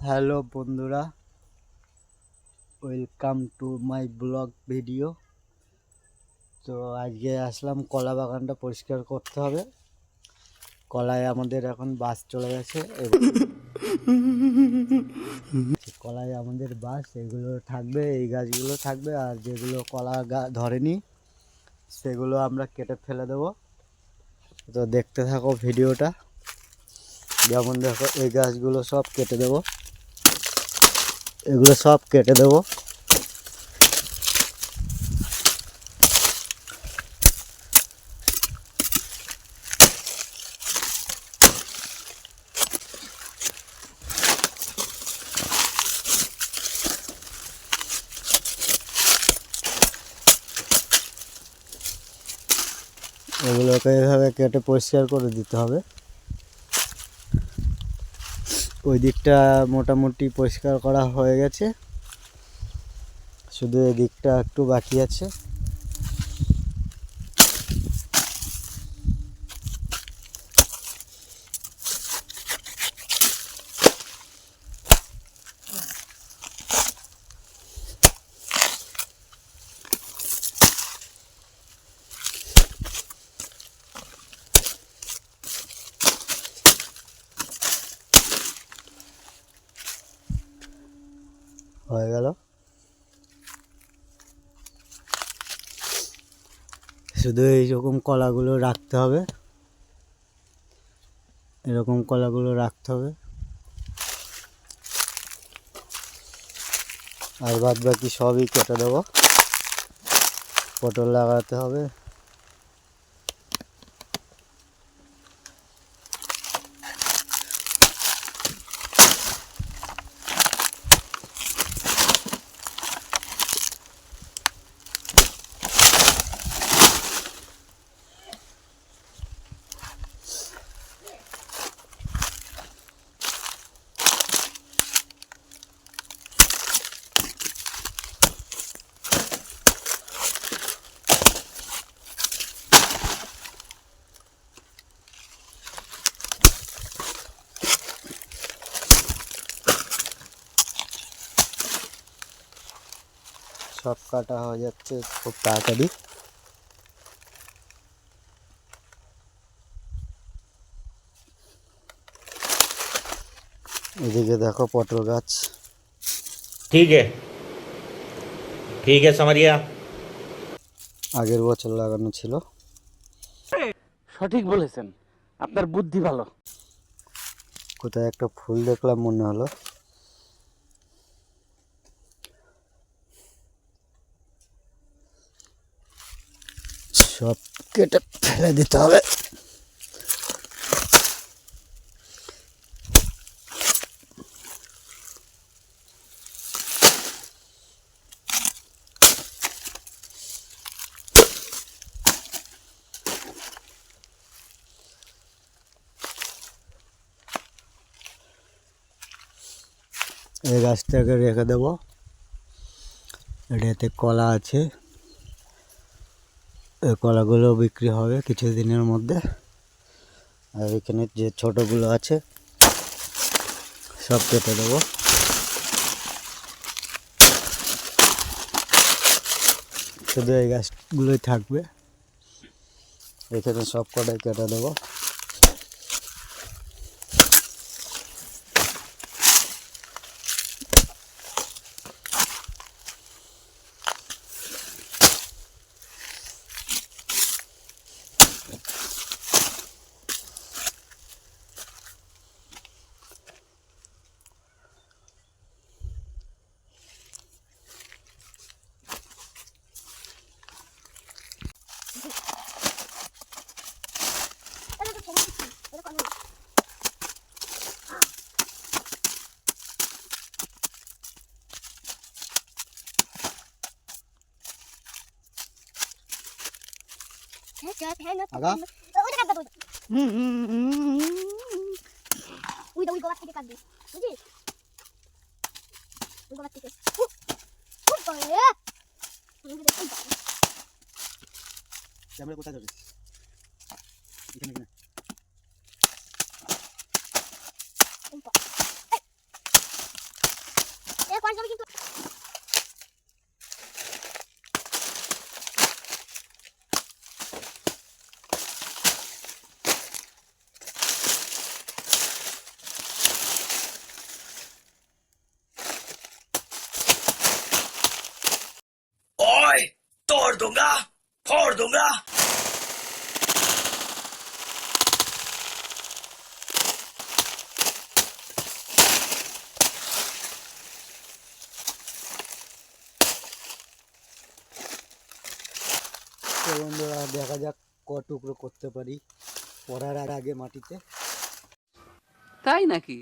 Hello বন্ধুরা, welcome to my blog video. তো আজকে আসলাম কলা বাগানটা পরিষ্কার করতে হবে। কলায় আমাদের এখন বাস চলে গেছে, কলায় আমাদের বাস এগুলো থাকবে, এই গাছগুলো থাকবে, আর যেগুলো কলা ধরেনি সেগুলো আমরা কেটে ফেলে দেবো। তো দেখতে থাকো ভিডিওটা। যেমন দেখো, এই গাছগুলো সব কেটে দেবো, এগুলো সব কেটে দেবো। এগুলোকে এভাবে কেটে পরিষ্কার করে দিতে হবে। ওই দিকটা মোটামুটি পরিষ্কার করা হয়ে গেছে, শুধু এই দিকটা একটু বাকি আছে। হয়ে গেল। শুধু এইরকম কলাগুলো রাখতে হবে, এরকম কলাগুলো রাখতে হবে, আর বাদ বাকি সবই কেটে দেবো। পটল লাগাতে হবে। সব কাটা হয়ে যাচ্ছে খুব তাড়াতাড়ি। এদিকে দেখো পটল গাছ। ठीक है समरिया। আগের বছর লাগানো ছিল। সঠিক বলেছেন, আপনার বুদ্ধি ভালো। কোথায় একটা ফুল দেখলাম মনে হলো। সব কেটে ফেলে দিতে হবে। এই গাছটাকে রেখে দেবো, এটাতে কলা আছে, এই কলাগুলো বিক্রি হবে কিছু দিনের মধ্যে। আর এখানে যে ছোটোগুলো আছে সব কেটে দেবো। শুধু এই গাছগুলোই থাকবে, এখানে সব কটাই কেটে দেবো। আগা ওই গলা থেকে কাটবি, বুঝিস? ওই গলা থেকে ক্যামেরা কোথায় যাবে? এ কল যাবে কিন্তু ओए तोड़ दूंगा फोड़ दूंगा তো বন্ধুরা দেখা যাক ক টুকরো করতে পারি পড়ার আগে মাটিতে। তাই নাকি?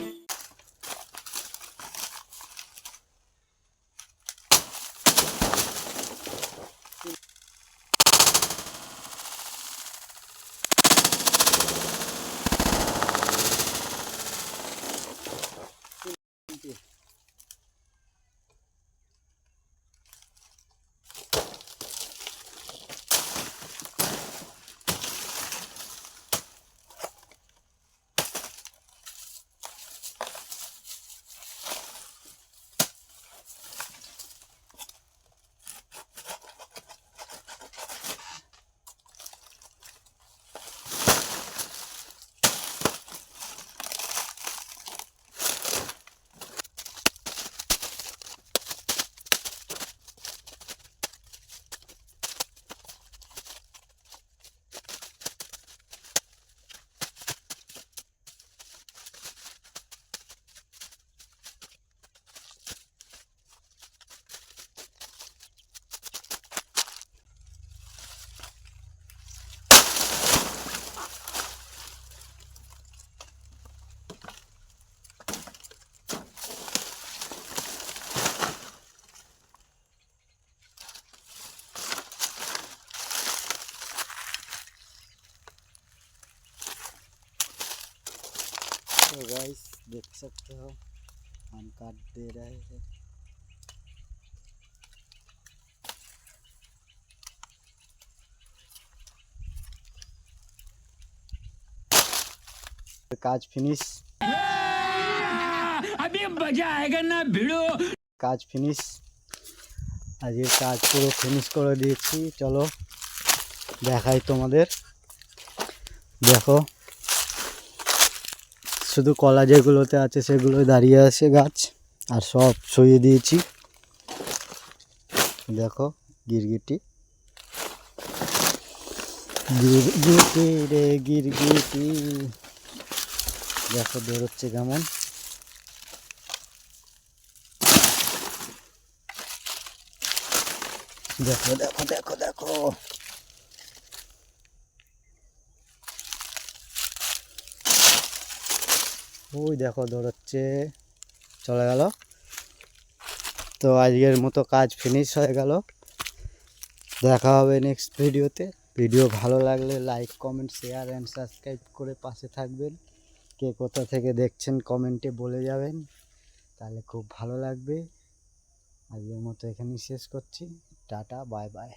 तो गाइस देख सकते हो हम काट दे रहे हैं। काज फिनिश अभी मजा आएगा ना भिड़ो কাজ ফিনিশ। আজকে কাজ পুরো ফিনিশ করে দিয়েছি। চলো দেখাই তোমাদের। দেখো শুধু কলা যেগুলোতে আছে সেগুলো দাঁড়িয়ে আছে গাছ, আর সব সরিয়ে দিয়েছি। দেখো গিরগিটি গিরগিটি রে গিরগিটি, দেখো বেরোচ্ছে কেমন। দেখো দেখো দেখো দেখো ওই দেখো দৌড়চ্ছে, চলে গেল। তো আজকের মতো কাজ ফিনিশ হয়ে গেল। দেখা হবে নেক্সট ভিডিওতে। ভিডিও ভালো লাগলে like comment share and subscribe করে পাশে থাকবেন। কে কোথা থেকে দেখছেন কমেন্টে বলে যাবেন, তাহলে খুব ভালো লাগবে। আজকের মতো এখানেই শেষ করছি। Tata bye bye.